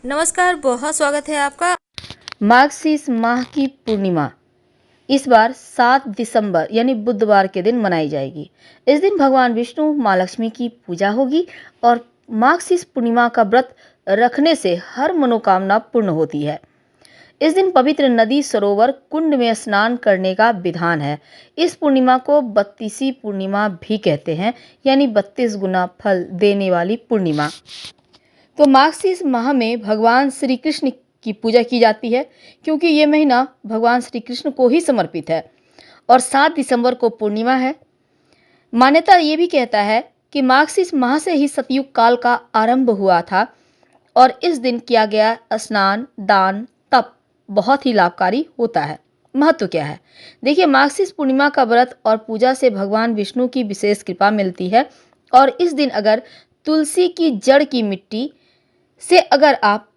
नमस्कार, बहुत स्वागत है आपका। मार्गशीर्ष माह की पूर्णिमा इस बार 7 दिसंबर यानी बुधवार के दिन मनाई जाएगी। इस दिन भगवान विष्णु माँ लक्ष्मी की पूजा होगी और मार्गशीर्ष पूर्णिमा का व्रत रखने से हर मनोकामना पूर्ण होती है। इस दिन पवित्र नदी, सरोवर, कुंड में स्नान करने का विधान है। इस पूर्णिमा को 32वीं पूर्णिमा भी कहते हैं, यानी 32 गुना फल देने वाली पूर्णिमा। तो मार्गशीर्ष माह में भगवान श्री कृष्ण की पूजा की जाती है, क्योंकि ये महीना भगवान श्री कृष्ण को ही समर्पित है और 7 दिसंबर को पूर्णिमा है। मान्यता ये भी कहता है कि मार्गशीर्ष माह से ही सतयुग काल का आरंभ हुआ था और इस दिन किया गया स्नान, दान, तप बहुत ही लाभकारी होता है। महत्व क्या है? देखिए, मार्गशीर्ष पूर्णिमा का व्रत और पूजा से भगवान विष्णु की विशेष कृपा मिलती है और इस दिन अगर तुलसी की जड़ की मिट्टी से अगर आप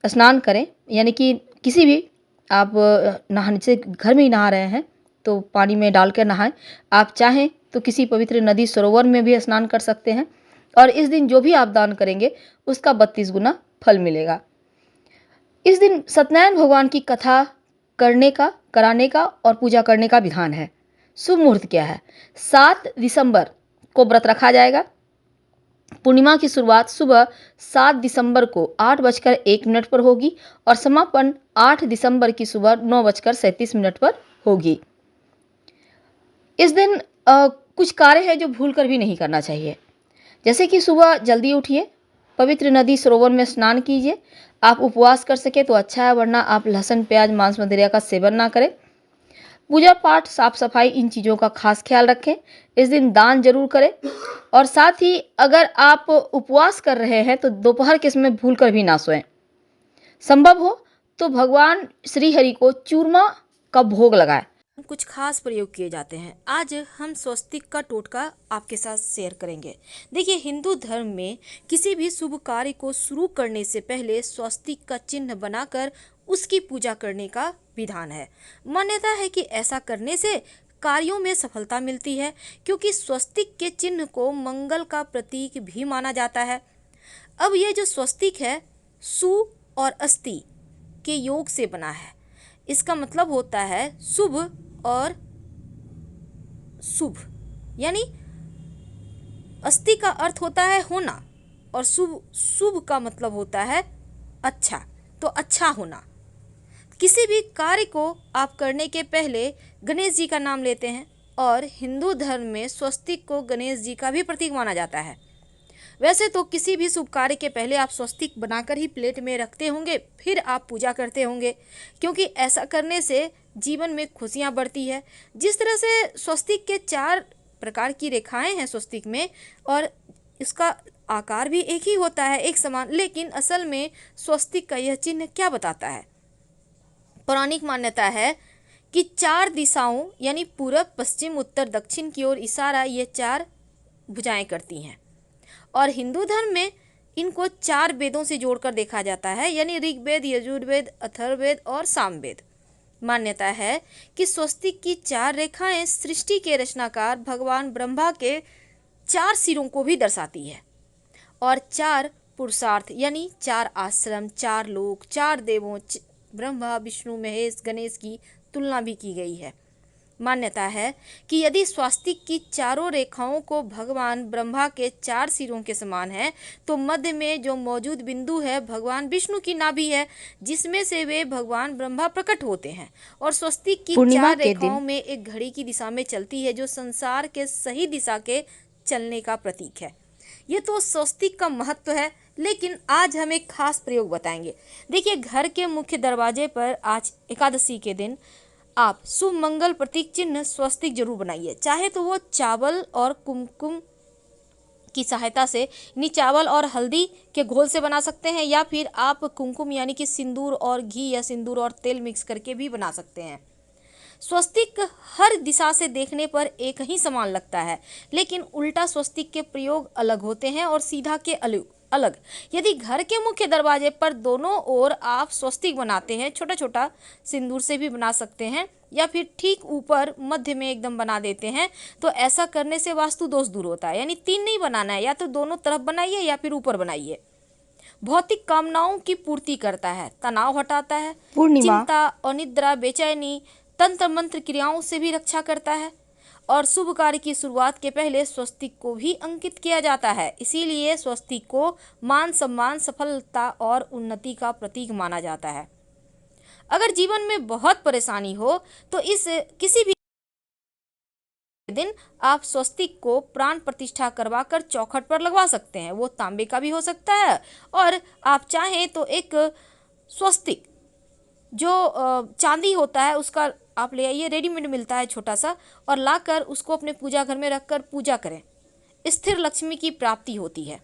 स्नान करें, यानी कि किसी भी आप नहाने से घर में ही नहा रहे हैं तो पानी में डालकर नहाएं। आप चाहें तो किसी पवित्र नदी, सरोवर में भी स्नान कर सकते हैं और इस दिन जो भी आप दान करेंगे उसका 32 गुना फल मिलेगा। इस दिन सत्यनारायण भगवान की कथा कराने का और पूजा करने का विधान है। शुभ मुहूर्त क्या है? 7 दिसंबर को व्रत रखा जाएगा। पूर्णिमा की शुरुआत सुबह 7 दिसंबर को 8:01 पर होगी और समापन 8 दिसंबर की सुबह 9:37 पर होगी। इस दिन कुछ कार्य है जो भूलकर भी नहीं करना चाहिए, जैसे कि सुबह जल्दी उठिए, पवित्र नदी, सरोवर में स्नान कीजिए। आप उपवास कर सके तो अच्छा है, वरना आप लहसुन, प्याज, मांस, मदिरा का सेवन ना करें। पूजा पाठ, साफ सफाई, इन चीज़ों का खास ख्याल रखें। इस दिन दान जरूर करें और साथ ही अगर आप उपवास कर रहे हैं तो दोपहर के समय भूल कर भी ना सोएं। संभव हो तो भगवान श्री हरि को चूरमा का भोग लगाएं। कुछ खास प्रयोग किए जाते हैं। आज हम स्वस्तिक का टोटका आपके साथ शेयर करेंगे। देखिए, हिंदू धर्म में किसी भी शुभ कार्य को शुरू करने से पहले स्वस्तिक का चिन्ह बनाकर उसकी पूजा करने का विधान है। मान्यता है कि ऐसा करने से कार्यों में सफलता मिलती है, क्योंकि स्वस्तिक के चिन्ह को मंगल का प्रतीक भी माना जाता है। अब ये जो स्वस्तिक है, सु और अस्ति के योग से बना है। इसका मतलब होता है शुभ और शुभ, यानी अस्ति का अर्थ होता है होना और शुभ शुभ का मतलब होता है अच्छा, तो अच्छा होना। किसी भी कार्य को आप करने के पहले गणेश जी का नाम लेते हैं और हिंदू धर्म में स्वस्तिक को गणेश जी का भी प्रतीक माना जाता है। वैसे तो किसी भी शुभ कार्य के पहले आप स्वस्तिक बनाकर ही प्लेट में रखते होंगे, फिर आप पूजा करते होंगे, क्योंकि ऐसा करने से जीवन में खुशियां बढ़ती है। जिस तरह से स्वस्तिक के 4 प्रकार की रेखाएं हैं स्वस्तिक में, और इसका आकार भी एक ही होता है, एक समान, लेकिन असल में स्वस्तिक का यह चिन्ह क्या बताता है? पौराणिक मान्यता है कि 4 दिशाओं यानी पूरब, पश्चिम, उत्तर, दक्षिण की ओर इशारा ये 4 भुजाएं करती हैं और हिंदू धर्म में इनको 4 वेदों से जोड़कर देखा जाता है, यानी ऋग्वेद, यजुर्वेद, अथर्ववेद और सामवेद। मान्यता है कि स्वस्तिक की 4 रेखाएं सृष्टि के रचनाकार भगवान ब्रह्मा के 4 सिरों को भी दर्शाती है और 4 पुरुषार्थ यानी 4 आश्रम, 4 लोक, 4 देवों ब्रह्मा, विष्णु, महेश, गणेश की तुलना भी की गई है। मान्यता है कि यदि स्वस्तिक की चारों रेखाओं को भगवान ब्रह्मा के 4 सिरों के समान है, तो मध्य में जो मौजूद बिंदु है भगवान विष्णु की नाभि है, जिसमें से वे भगवान ब्रह्मा प्रकट होते हैं। और स्वस्तिक की 4 रेखाओं में एक घड़ी की दिशा में चलती है, जो संसार के सही दिशा के चलने का प्रतीक है। ये तो स्वस्तिक का महत्व है, लेकिन आज हम एक खास प्रयोग बताएंगे। देखिए, घर के मुख्य दरवाजे पर आज एकादशी के दिन आप शुभ मंगल प्रतीक चिन्ह स्वस्तिक जरूर बनाइए। चाहे तो वो चावल और कुमकुम की सहायता से, यानी चावल और हल्दी के घोल से बना सकते हैं, या फिर आप कुमकुम यानी कि सिंदूर और घी या सिंदूर और तेल मिक्स करके भी बना सकते हैं। स्वस्तिक हर दिशा से देखने पर एक ही समान लगता है, लेकिन उल्टा स्वस्तिक के प्रयोग अलग होते हैं और सीधा के अलग। यदि घर के मुख्य दरवाजे पर दोनों ओर आप स्वस्तिक बनाते हैं, छोटा छोटा सिंदूर से भी बना सकते हैं, या फिर ठीक ऊपर मध्य में एकदम बना देते हैं, तो ऐसा करने से वास्तु दोष दूर होता है। यानी 3 नहीं बनाना है, या तो दोनों तरफ बनाइए या फिर ऊपर बनाइए। भौतिक कामनाओं की पूर्ति करता है, तनाव हटाता है, पूर्णिमा चिंता, अनिद्रा, बेचैनी, तंत्र मंत्र क्रियाओं से भी रक्षा करता है। और शुभ कार्य की शुरुआत के पहले स्वस्तिक को भी अंकित किया जाता है। इसीलिए स्वस्तिक को मान सम्मान, सफलता और उन्नति का प्रतीक माना जाता है। अगर जीवन में बहुत परेशानी हो तो इस किसी भी दिन आप स्वस्तिक को प्राण प्रतिष्ठा करवा कर चौखट पर लगवा सकते हैं। वो तांबे का भी हो सकता है, और आप चाहें तो एक स्वस्तिक जो चांदी होता है उसका आप ले आइए, रेडीमेड मिलता है छोटा सा, और लाकर उसको अपने पूजा घर में रखकर पूजा करें। स्थिर लक्ष्मी की प्राप्ति होती है।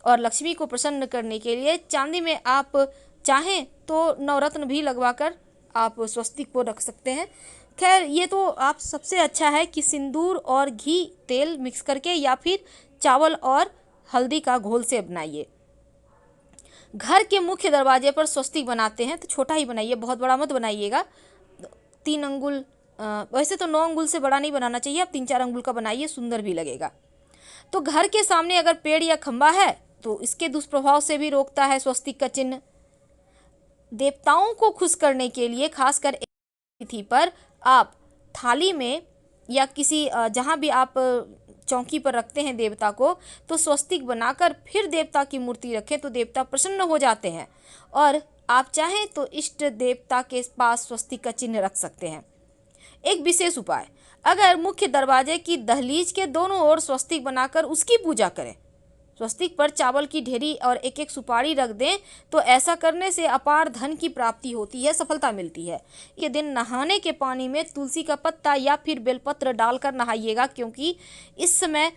और लक्ष्मी को प्रसन्न करने के लिए चांदी में आप चाहें तो नवरत्न भी लगवाकर आप स्वस्तिक को रख सकते हैं। खैर, ये तो आप सबसे अच्छा है कि सिंदूर और घी तेल मिक्स करके या फिर चावल और हल्दी का घोल से बनाइए। घर के मुख्य दरवाजे पर स्वस्तिक बनाते हैं तो छोटा ही बनाइए, बहुत बड़ा मत बनाइएगा। 3 अंगुल, वैसे तो 9 अंगुल से बड़ा नहीं बनाना चाहिए, आप 3-4 अंगुल का बनाइए, सुंदर भी लगेगा। तो घर के सामने अगर पेड़ या खंबा है तो इसके दुष्प्रभाव से भी रोकता है स्वस्तिक का चिन्ह। देवताओं को खुश करने के लिए खासकर एक तिथि पर आप थाली में या किसी जहाँ भी आप चौकी पर रखते हैं देवता को, तो स्वस्तिक बनाकर फिर देवता की मूर्ति रखें तो देवता प्रसन्न हो जाते हैं। और आप चाहें तो इष्ट देवता के पास स्वस्तिक का चिन्ह रख सकते हैं। एक विशेष उपाय, अगर मुख्य दरवाजे की दहलीज के दोनों ओर स्वस्तिक बनाकर उसकी पूजा करें। स्वस्तिक पर चावल की ढेरी और एक एक सुपारी रख दें तो ऐसा करने से अपार धन की प्राप्ति होती है, सफलता मिलती है। ये दिन नहाने के पानी में तुलसी का पत्ता या फिर बेलपत्र डालकर नहाइएगा, क्योंकि इस समय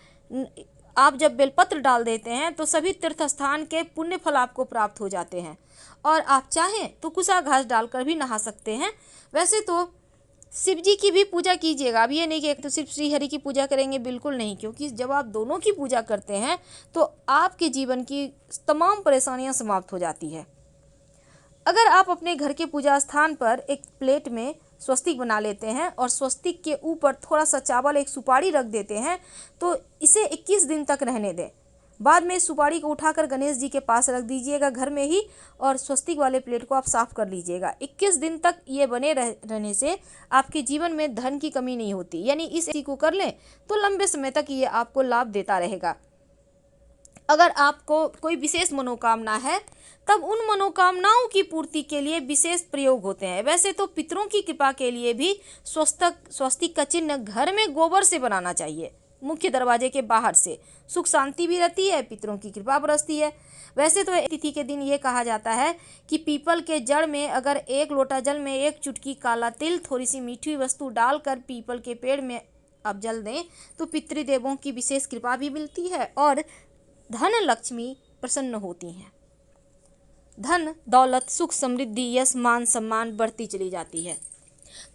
आप जब बेलपत्र डाल देते हैं तो सभी तीर्थ स्थान के पुण्य फल आपको प्राप्त हो जाते हैं। और आप चाहें तो कुसा घास डालकर भी नहा सकते हैं। वैसे तो शिव जी की भी पूजा कीजिएगा। अब ये नहीं कि एक तो सिर्फ श्री हरि की पूजा करेंगे, बिल्कुल नहीं, क्योंकि जब आप दोनों की पूजा करते हैं तो आपके जीवन की तमाम परेशानियां समाप्त हो जाती है। अगर आप अपने घर के पूजा स्थान पर एक प्लेट में स्वस्तिक बना लेते हैं और स्वस्तिक के ऊपर थोड़ा सा चावल, एक सुपारी रख देते हैं तो इसे 21 दिन तक रहने दें। बाद में सुपारी को उठाकर गणेश जी के पास रख दीजिएगा घर में ही, और स्वस्तिक वाले प्लेट को आप साफ कर लीजिएगा। 21 दिन तक ये बने रहने से आपके जीवन में धन की कमी नहीं होती। यानी इस चीज को कर लें तो लंबे समय तक ये आपको लाभ देता रहेगा। अगर आपको कोई विशेष मनोकामना है तब उन मनोकामनाओं की पूर्ति के लिए विशेष प्रयोग होते हैं। वैसे तो पितरों की कृपा के लिए भी स्वस्तिक का चिन्ह घर में गोबर से बनाना चाहिए, मुख्य दरवाजे के बाहर से। सुख शांति भी रहती है, पितरों की कृपा बरसती है। वैसे तो तिथि के दिन ये कहा जाता है कि पीपल के जड़ में अगर 1 लोटा जल में 1 चुटकी काला तिल, थोड़ी सी मीठी वस्तु डालकर पीपल के पेड़ में आप जल दें तो पितृदेवों की विशेष कृपा भी मिलती है और धन लक्ष्मी प्रसन्न होती हैं। धन, दौलत, सुख, समृद्धि, यश, मान, सम्मान बढ़ती चली जाती है।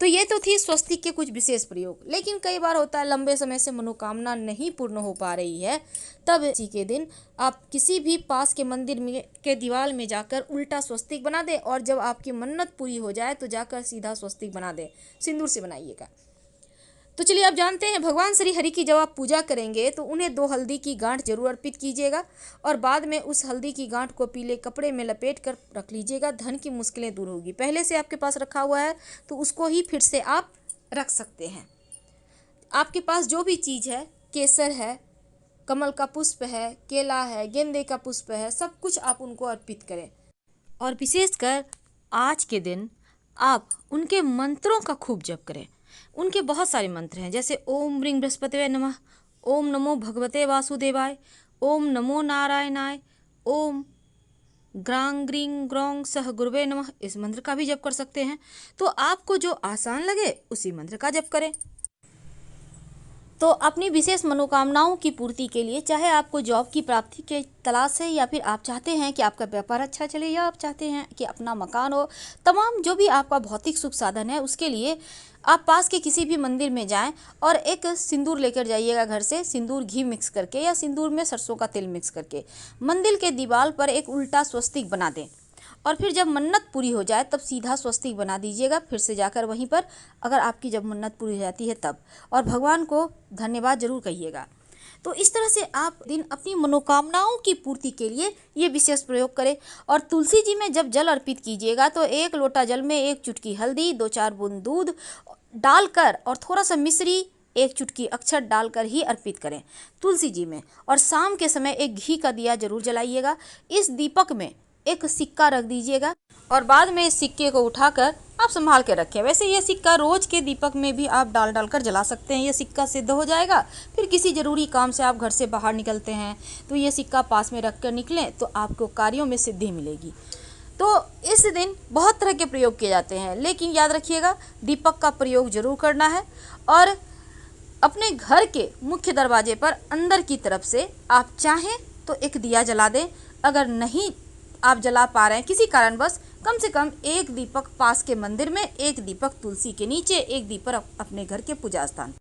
तो ये तो थी स्वस्तिक के कुछ विशेष प्रयोग। लेकिन कई बार होता है लंबे समय से मनोकामना नहीं पूर्ण हो पा रही है, तब इसी के दिन आप किसी भी पास के मंदिर में के दीवार में जाकर उल्टा स्वस्तिक बना दें, और जब आपकी मन्नत पूरी हो जाए तो जाकर सीधा स्वस्तिक बना दें। सिंदूर से बनाइएगा। तो चलिए, आप जानते हैं भगवान श्री हरि की जब आप पूजा करेंगे तो उन्हें 2 हल्दी की गांठ जरूर अर्पित कीजिएगा, और बाद में उस हल्दी की गांठ को पीले कपड़े में लपेट कर रख लीजिएगा। धन की मुश्किलें दूर होगी। पहले से आपके पास रखा हुआ है तो उसको ही फिर से आप रख सकते हैं। आपके पास जो भी चीज़ है, केसर है, कमल का पुष्प है, केला है, गेंदे का पुष्प है, सब कुछ आप उनको अर्पित करें। और विशेषकर आज के दिन आप उनके मंत्रों का खूब जप करें। उनके बहुत सारे मंत्र हैं, जैसे ओम ह्रीं बृहस्पतये नमः, ओम नमो भगवते वासुदेवाय, ओम नमो नारायणाय, ओम ग्रां ग्रीं ग्रौं सह गुरुवे नमः। इस मंत्र का भी जप कर सकते हैं। तो आपको जो आसान लगे उसी मंत्र का जप करें। तो अपनी विशेष मनोकामनाओं की पूर्ति के लिए, चाहे आपको जॉब की प्राप्ति के तलाश है, या फिर आप चाहते हैं कि आपका व्यापार अच्छा चले, या आप चाहते हैं कि अपना मकान हो, तमाम जो भी आपका भौतिक सुख साधन है, उसके लिए आप पास के किसी भी मंदिर में जाएं और एक सिंदूर लेकर जाइएगा घर से। सिंदूर घी मिक्स करके या सिंदूर में सरसों का तेल मिक्स करके मंदिर के दीवार पर एक उल्टा स्वस्तिक बना दें, और फिर जब मन्नत पूरी हो जाए तब सीधा स्वस्तिक बना दीजिएगा। फिर से जाकर वहीं पर, अगर आपकी जब मन्नत पूरी हो जाती है तब, और भगवान को धन्यवाद जरूर कहिएगा। तो इस तरह से आप दिन अपनी मनोकामनाओं की पूर्ति के लिए ये विशेष प्रयोग करें। और तुलसी जी में जब जल अर्पित कीजिएगा तो 1 लोटा जल में 1 चुटकी हल्दी, 2-4 बूंद दूध डालकर और थोड़ा सा मिश्री, 1 चुटकी अक्षत डालकर ही अर्पित करें तुलसी जी में। और शाम के समय एक घी का दिया जरूर जलाइएगा। इस दीपक में एक सिक्का रख दीजिएगा और बाद में इस सिक्के को उठाकर आप संभाल के रखें। वैसे ये सिक्का रोज के दीपक में भी आप डाल कर जला सकते हैं। ये सिक्का सिद्ध हो जाएगा। फिर किसी ज़रूरी काम से आप घर से बाहर निकलते हैं तो ये सिक्का पास में रख कर निकलें तो आपको कार्यों में सिद्धि मिलेगी। तो इस दिन बहुत तरह के प्रयोग किए जाते हैं, लेकिन याद रखिएगा दीपक का प्रयोग जरूर करना है। और अपने घर के मुख्य दरवाजे पर अंदर की तरफ से आप चाहें तो एक दिया जला दें। अगर नहीं आप जला पा रहे हैं किसी कारणवश, कम से कम 1 दीपक पास के मंदिर में, 1 दीपक तुलसी के नीचे, 1 दीपक अपने घर के पूजा स्थान।